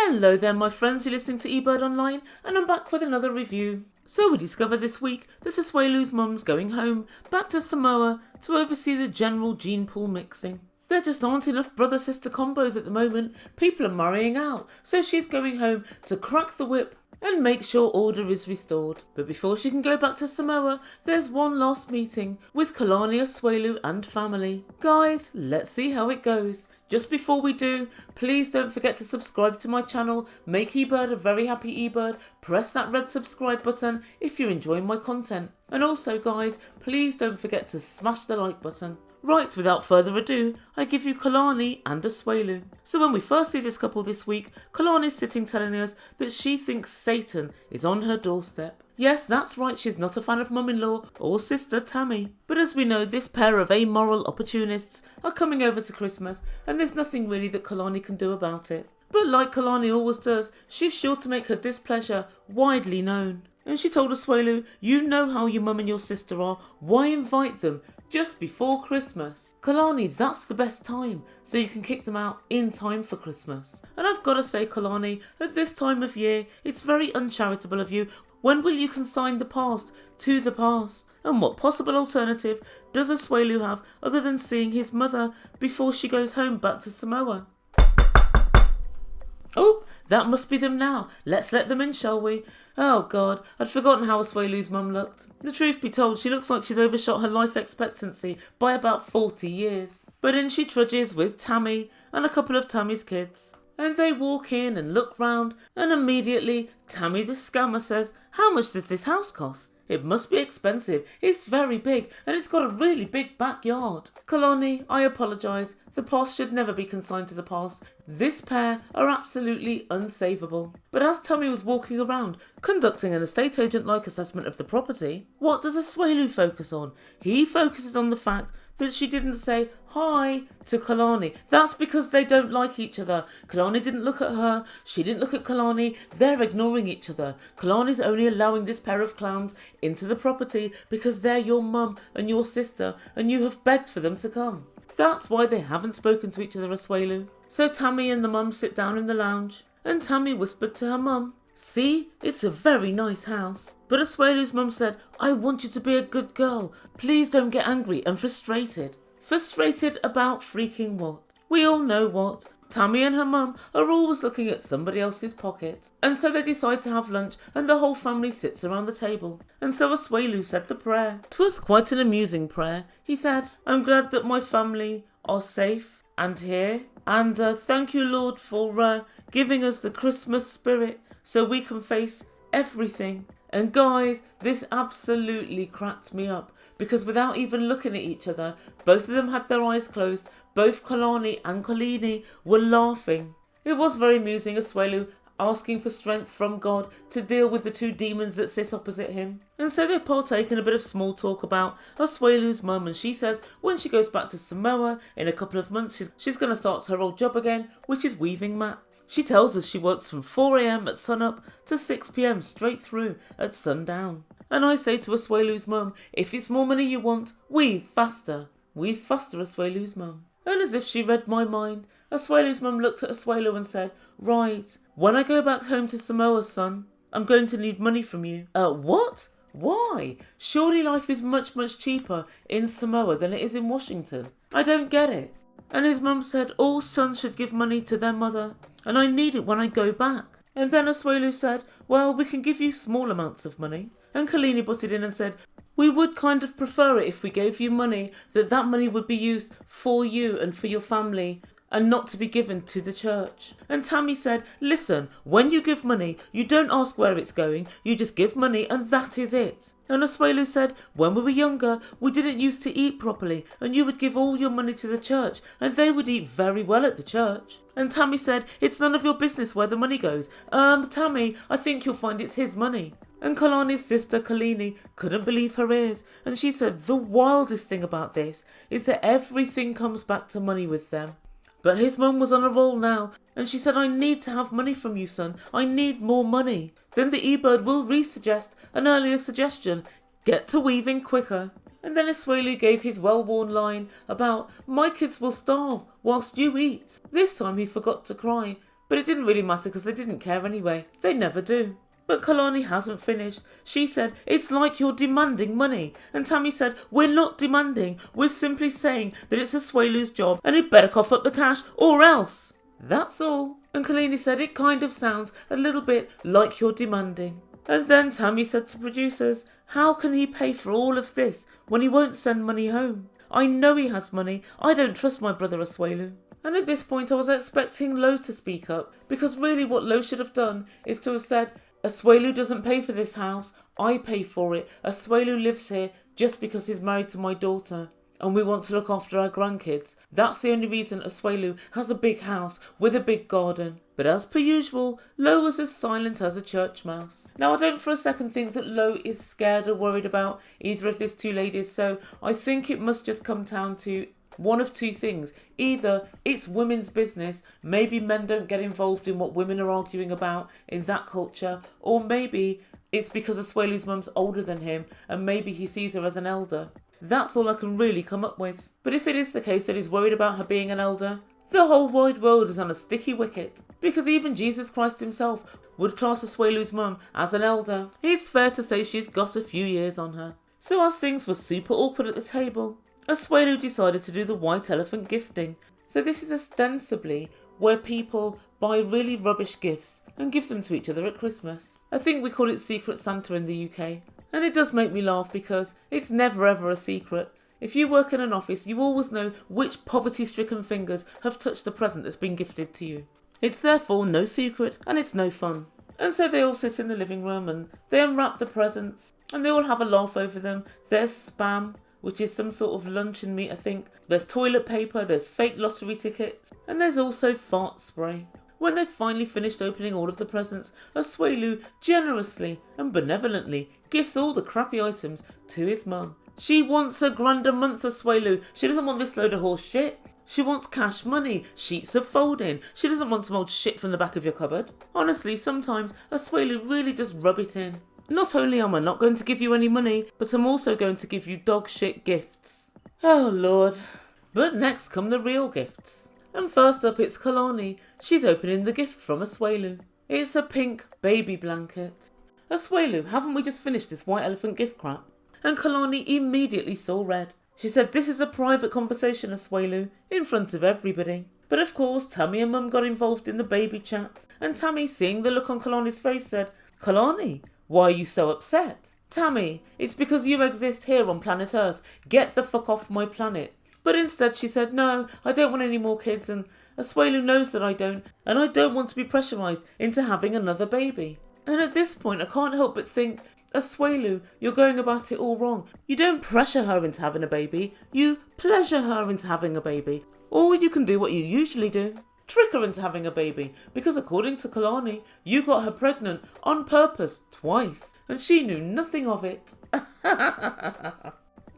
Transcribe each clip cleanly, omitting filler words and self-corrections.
Hello there my friends, you're listening to Ebird Online and I'm back with another review. So we discover this week that Asuelu's mum's going home, back to Samoa, to oversee the general gene pool mixing. There just aren't enough brother-sister combos at the moment, people are marrying out, so she's going home to crack the whip and make sure order is restored. But before she can go back to Samoa, there's one last meeting with Kalani Asuelu and family. Guys, let's see how it goes. Just before we do, please don't forget to subscribe to my channel, make Ebird a very happy Ebird, press that red subscribe button if you're enjoying my content. And also guys, please don't forget to smash the like button. Right, without further ado, I give you Kalani and Asuelu. So when we first see this couple this week, Kalani's sitting telling us that she thinks Satan is on her doorstep. Yes, that's right, she's not a fan of mum-in-law or sister Tammy. But as we know, this pair of amoral opportunists are coming over to Christmas and there's nothing really that Kalani can do about it. But like Kalani always does, she's sure to make her displeasure widely known. And she told Asuelu, you know how your mum and your sister are, why invite them just before Christmas? Kalani, that's the best time, so you can kick them out in time for Christmas. And I've got to say Kalani, at this time of year, it's very uncharitable of you. When will you consign the past to the past? And what possible alternative does Asuelu have other than seeing his mother before she goes home back to Samoa? Oh, that must be them now. Let's let them in, shall we? Oh God, I'd forgotten how Asuelu's mum looked. The truth be told, she looks like she's overshot her life expectancy by about 40 years. But in she trudges with Tammy and a couple of Tammy's kids. And they walk in and look round, and immediately Tammy the scammer says, how much does this house cost? It must be expensive, it's very big and it's got a really big backyard. Kalani, I apologise, the past should never be consigned to the past. This pair are absolutely unsavable. But as Tammy was walking around, conducting an estate agent-like assessment of the property, what does Asuelu focus on? He focuses on the fact that she didn't say hi to Kalani. That's because they don't like each other. Kalani didn't look at her, she didn't look at Kalani, they're ignoring each other. Kalani's only allowing this pair of clowns into the property because they're your mum and your sister and you have begged for them to come. That's why they haven't spoken to each other, Asuelu. So Tammy and the mum sit down in the lounge and Tammy whispered to her mum, see, it's a very nice house. But Asuelu's mum said, I want you to be a good girl. Please don't get angry and frustrated. Frustrated about freaking what? We all know what. Tammy and her mum are always looking at somebody else's pocket. And so they decide to have lunch and the whole family sits around the table. And so Asuelu said the prayer. 'Twas quite an amusing prayer. He said, I'm glad that my family are safe and here. And thank you, Lord, for giving us the Christmas spirit so we can face everything. And guys, this absolutely cracked me up because without even looking at each other, both of them had their eyes closed. Both Kalani and Kalini were laughing. It was very amusing, Asuelu asking for strength from God to deal with the two demons that sit opposite him. And so they partake in a bit of small talk about Asuelu's mum, and she says when she goes back to Samoa in a couple of months, she's going to start her old job again, which is weaving mats. She tells us she works from 4 AM at sunup to 6 PM straight through at sundown. And I say to Asuelu's mum, if it's more money you want, weave faster. Weave faster, Asuelu's mum. And as if she read my mind, Asuelu's mum looked at Asuelu and said, right, when I go back home to Samoa, son, I'm going to need money from you. What? Why? Surely life is much, much cheaper in Samoa than it is in Washington. I don't get it. And his mum said all sons should give money to their mother, and I need it when I go back. And then Asuelu said, well, we can give you small amounts of money. And Kalani butted in and said, we would kind of prefer it if we gave you money, that money would be used for you and for your family and not to be given to the church. And Tammy said, listen, when you give money, you don't ask where it's going, you just give money and that is it. And Asuelu said, when we were younger, we didn't used to eat properly and you would give all your money to the church and they would eat very well at the church. And Tammy said, it's none of your business where the money goes. Tammy, I think you'll find it's his money. And Kalani's sister, Kalani, couldn't believe her ears. And she said, the wildest thing about this is that everything comes back to money with them. But his mum was on a roll now, and she said, I need to have money from you, son. I need more money. Then the Ebird will re-suggest an earlier suggestion. Get to weaving quicker. And then Asuelu gave his well-worn line about, my kids will starve whilst you eat. This time he forgot to cry, but it didn't really matter because they didn't care anyway. They never do. But Kalani hasn't finished. She said, "It's like you're demanding money." And Tammy said, "We're not demanding. We're simply saying that it's Asuelu's job and he'd better cough up the cash or else. That's all." And Kalani said, "It kind of sounds a little bit like you're demanding." And then Tammy said to producers, "How can he pay for all of this when he won't send money home? I know he has money. I don't trust my brother Asuelu." And at this point I was expecting Lo to speak up, because really what Lo should have done is to have said, "Asuelu doesn't pay for this house. I pay for it. Asuelu lives here just because he's married to my daughter and we want to look after our grandkids. That's the only reason Asuelu has a big house with a big garden." But as per usual, Lo was as silent as a church mouse. Now I don't for a second think that Lo is scared or worried about either of these two ladies, so I think it must just come down to one of two things. Either it's women's business, maybe men don't get involved in what women are arguing about in that culture, or maybe it's because Asuelu's mum's older than him and maybe he sees her as an elder. That's all I can really come up with. But if it is the case that he's worried about her being an elder, the whole wide world is on a sticky wicket, because even Jesus Christ himself would class Asuelu's mum as an elder. It's fair to say she's got a few years on her. So as things were super awkward at the table, Asuelu decided to do the white elephant gifting. So this is ostensibly where people buy really rubbish gifts and give them to each other at Christmas. I think we call it Secret Santa in the UK. And it does make me laugh because it's never ever a secret. If you work in an office, you always know which poverty-stricken fingers have touched the present that's been gifted to you. It's therefore no secret and it's no fun. And so they all sit in the living room and they unwrap the presents and they all have a laugh over them. There's spam, which is some sort of luncheon meat, I think. There's toilet paper, there's fake lottery tickets, and there's also fart spray. When they've finally finished opening all of the presents, Asuelu generously and benevolently gifts all the crappy items to his mum. She wants a grand a month, Asuelu. She doesn't want this load of horse shit. She wants cash money, sheets of folding. She doesn't want some old shit from the back of your cupboard. Honestly, sometimes Asuelu really does rub it in. Not only am I not going to give you any money, but I'm also going to give you dog shit gifts. Oh Lord. But next come the real gifts. And first up it's Kalani. She's opening the gift from Asuelu. It's a pink baby blanket. "Asuelu, haven't we just finished this white elephant gift crap?" And Kalani immediately saw red. She said, "This is a private conversation, Asuelu, in front of everybody." But of course Tammy and Mum got involved in the baby chat. And Tammy, seeing the look on Kalani's face, said, "Kalani, why are you so upset?" "Tammy, it's because you exist here on planet Earth. Get the fuck off my planet." But instead she said, "No, I don't want any more kids, and Asuelu knows that I don't, and I don't want to be pressurised into having another baby." And at this point I can't help but think, Asuelu, you're going about it all wrong. You don't pressure her into having a baby, you pleasure her into having a baby. Or you can do what you usually do. Trick her into having a baby, because according to Kalani, you got her pregnant on purpose twice, and she knew nothing of it.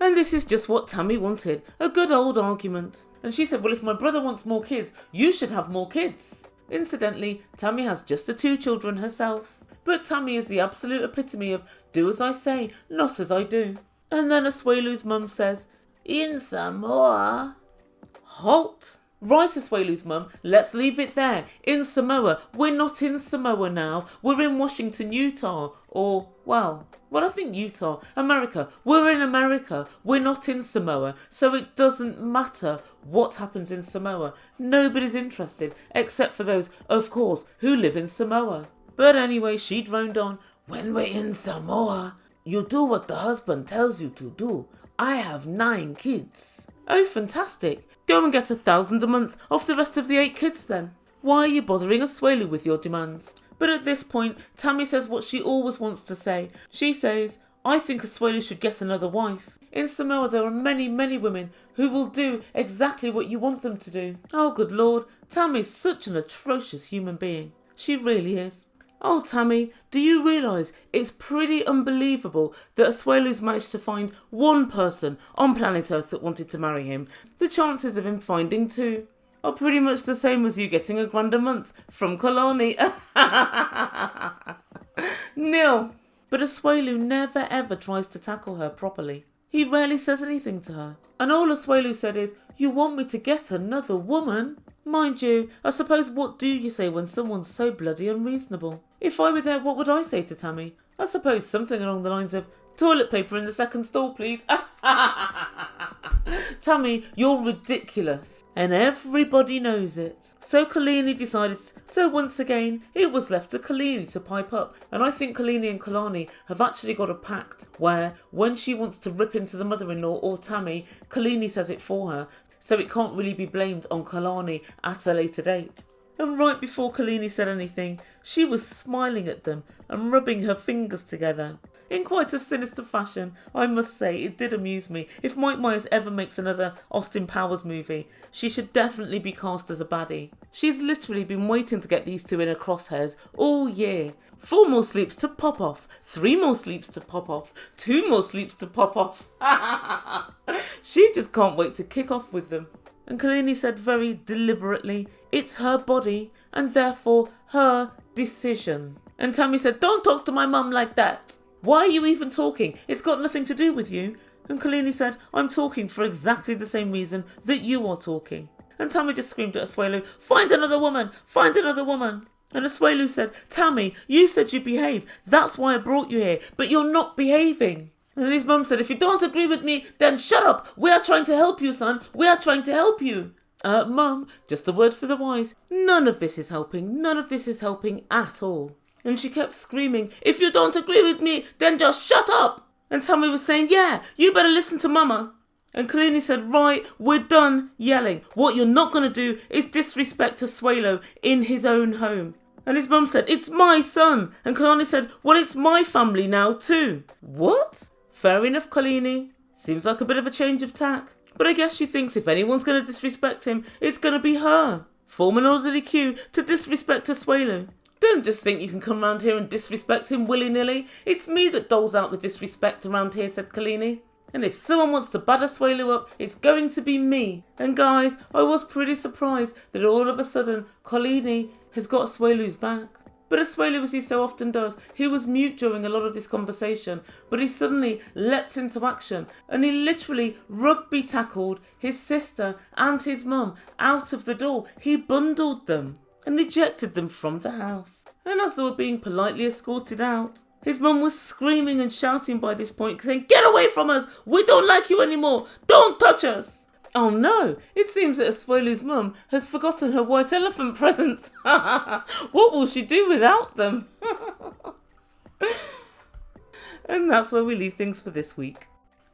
And this is just what Tammy wanted, a good old argument. And she said, "Well, if my brother wants more kids, you should have more kids." Incidentally, Tammy has just the 2 children herself. But Tammy is the absolute epitome of do as I say, not as I do. And then Asuelu's mum says, "In Samoa." Halt! Right, Asuelu's mum, let's leave it there. In Samoa. We're not in Samoa now. We're in Washington, Utah. Or, well, I think Utah. America. We're in America. We're not in Samoa. So it doesn't matter what happens in Samoa. Nobody's interested, except for those, of course, who live in Samoa. But anyway, she droned on. "When we're in Samoa, you do what the husband tells you to do. I have 9 kids. "Oh, fantastic. Go and get 1,000 a month off the rest of the 8 kids then. Why are you bothering Asuelu with your demands?" But at this point, Tammy says what she always wants to say. She says, "I think Asuelu should get another wife. In Samoa there are many, many women who will do exactly what you want them to do." Oh, good Lord. Tammy's such an atrocious human being. She really is. Oh, Tammy, do you realise it's pretty unbelievable that Asuelu's managed to find one person on planet Earth that wanted to marry him? The chances of him finding 2 are pretty much the same as you getting a grand a month from Kalani. Nil. But Asuelu never ever tries to tackle her properly. He rarely says anything to her. And all Asuelu said is, "You want me to get another woman?" Mind you, I suppose what do you say when someone's so bloody unreasonable? If I were there, what would I say to Tammy? I suppose something along the lines of, toilet paper in the second stall, please. Tammy, you're ridiculous. And everybody knows it. So once again, it was left to Kalani to pipe up. And I think Kalani and Kalani have actually got a pact where when she wants to rip into the mother-in-law or Tammy, Kalani says it for her. So it can't really be blamed on Kalani at a later date. And right before Kalani said anything, she was smiling at them and rubbing her fingers together. In quite a sinister fashion, I must say, it did amuse me. If Mike Myers ever makes another Austin Powers movie, she should definitely be cast as a baddie. She's literally been waiting to get these two in her crosshairs all year. 4 more sleeps to pop off, 3 more sleeps to pop off, 2 more sleeps to pop off. She just can't wait to kick off with them. And Kalani said very deliberately, it's her body and therefore her decision. And Tammy said, don't talk to my mum like that. Why are you even talking? It's got nothing to do with you. And Kalani said, I'm talking for exactly the same reason that you are talking. And Tammy just screamed at Asuelu, find another woman, find another woman. And Asuelu said, Tammy, you said you'd behave. That's why I brought you here, but you're not behaving. And his mum said, if you don't agree with me, then shut up. We are trying to help you, son. We are trying to help you. Mum, just a word for the wise. None of this is helping. None of this is helping at all. And she kept screaming, if you don't agree with me, then just shut up. And Tammy was saying, yeah, you better listen to Mama. And Kalani said, right, we're done yelling. What you're not going to do is disrespect Asuelu in his own home. And his mum said, it's my son. And Kalani said, well, it's my family now too. What? Fair enough, Kalani. Seems like a bit of a change of tack. But I guess she thinks if anyone's going to disrespect him, it's going to be her. Form an orderly queue to disrespect Asuelu. Don't just think you can come round here and disrespect him willy-nilly. It's me that doles out the disrespect around here, said Kalani. And if someone wants to bad Asuelu up, it's going to be me. And guys, I was pretty surprised that all of a sudden Kalani has got Asuelu's back. But Asuelu, as he so often does, he was mute during a lot of this conversation, but he suddenly leapt into action and he literally rugby tackled his sister and his mum out of the door. He bundled them and ejected them from the house. And as they were being politely escorted out, his mum was screaming and shouting by this point, saying, get away from us! We don't like you anymore! Don't touch us! Oh no, it seems that Asuelu's mum has forgotten her white elephant presents. What will she do without them? And that's where we leave things for this week.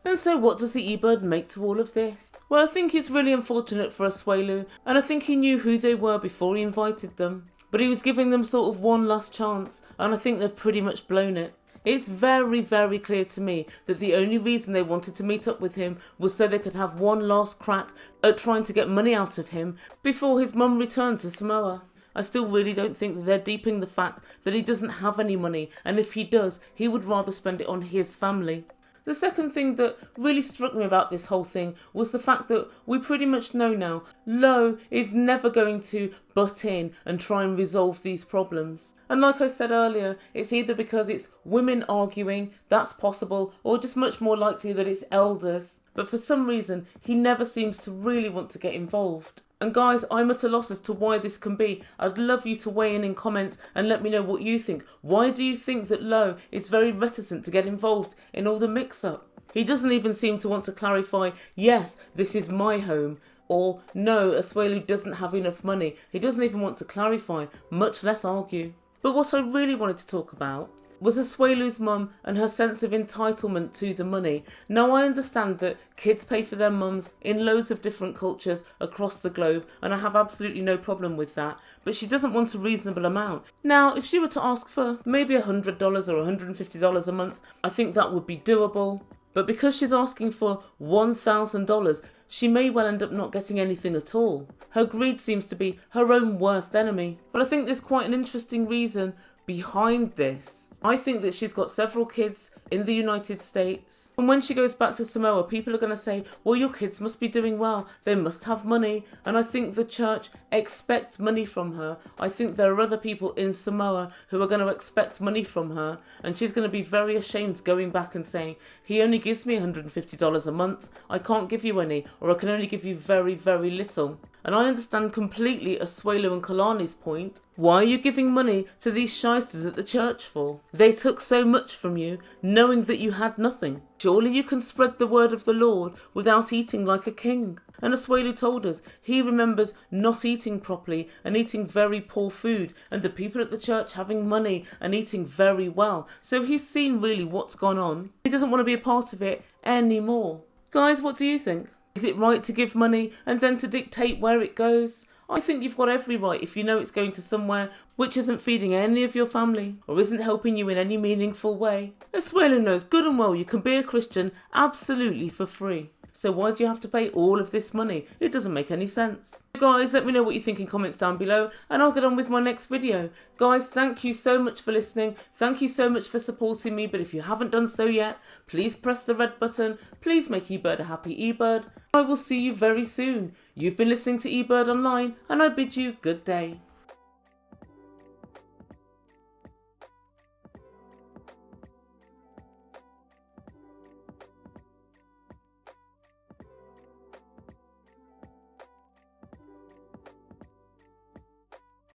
And so what does the Ebird make to all of this? Well, I think it's really unfortunate for Asuelu, and I think he knew who they were before he invited them. But he was giving them sort of one last chance, and I think they've pretty much blown it. It's very, very clear to me that the only reason they wanted to meet up with him was so they could have one last crack at trying to get money out of him before his mum returned to Samoa. I still really don't think that they're deeping the fact that he doesn't have any money, and if he does, he would rather spend it on his family. The second thing that really struck me about this whole thing was the fact that we pretty much know now Lo is never going to butt in and try and resolve these problems. And like I said earlier, it's either because it's women arguing, that's possible, or just much more likely that it's elders. But for some reason, he never seems to really want to get involved. And guys, I'm at a loss as to why this can be. I'd love you to weigh in comments and let me know what you think. Why do you think that Lo is very reticent to get involved in all the mix-up? He doesn't even seem to want to clarify, yes, this is my home, or no, Asuelu doesn't have enough money. He doesn't even want to clarify, much less argue. But what I really wanted to talk about was Asuelu's mum and her sense of entitlement to the money. Now, I understand that kids pay for their mums in loads of different cultures across the globe, and I have absolutely no problem with that, but she doesn't want a reasonable amount. Now, if she were to ask for maybe $100 or $150 a month, I think that would be doable. But because she's asking for $1,000, she may well end up not getting anything at all. Her greed seems to be her own worst enemy. But I think there's quite an interesting reason behind this. I think that she's got several kids in the United States. And when she goes back to Samoa, people are going to say, well, your kids must be doing well. They must have money. And I think the church expects money from her. I think there are other people in Samoa who are going to expect money from her. And she's going to be very ashamed going back and saying, he only gives me $150 a month. I can't give you any, or I can only give you very, very little. and I understand completely Asuelu and Kalani's point. Why are you giving money to these shysters at the church for? They took so much from you, knowing that you had nothing. Surely you can spread the word of the Lord without eating like a king. And Asuelu told us he remembers not eating properly and eating very poor food, and the people at the church having money and eating very well. So he's seen really what's gone on. He doesn't want to be a part of it anymore. Guys, what do you think? Is it right to give money and then to dictate where it goes? I think you've got every right if you know it's going to somewhere which isn't feeding any of your family or isn't helping you in any meaningful way. Asuelu knows good and well you can be a Christian absolutely for free. So why do you have to pay all of this money? It doesn't make any sense. Guys, let me know what you think in comments down below and I'll get on with my next video. Guys, thank you so much for listening. Thank you so much for supporting me. But if you haven't done so yet, please press the red button. Please make Ebird a happy Ebird. I will see you very soon. You've been listening to Ebird Online and I bid you good day.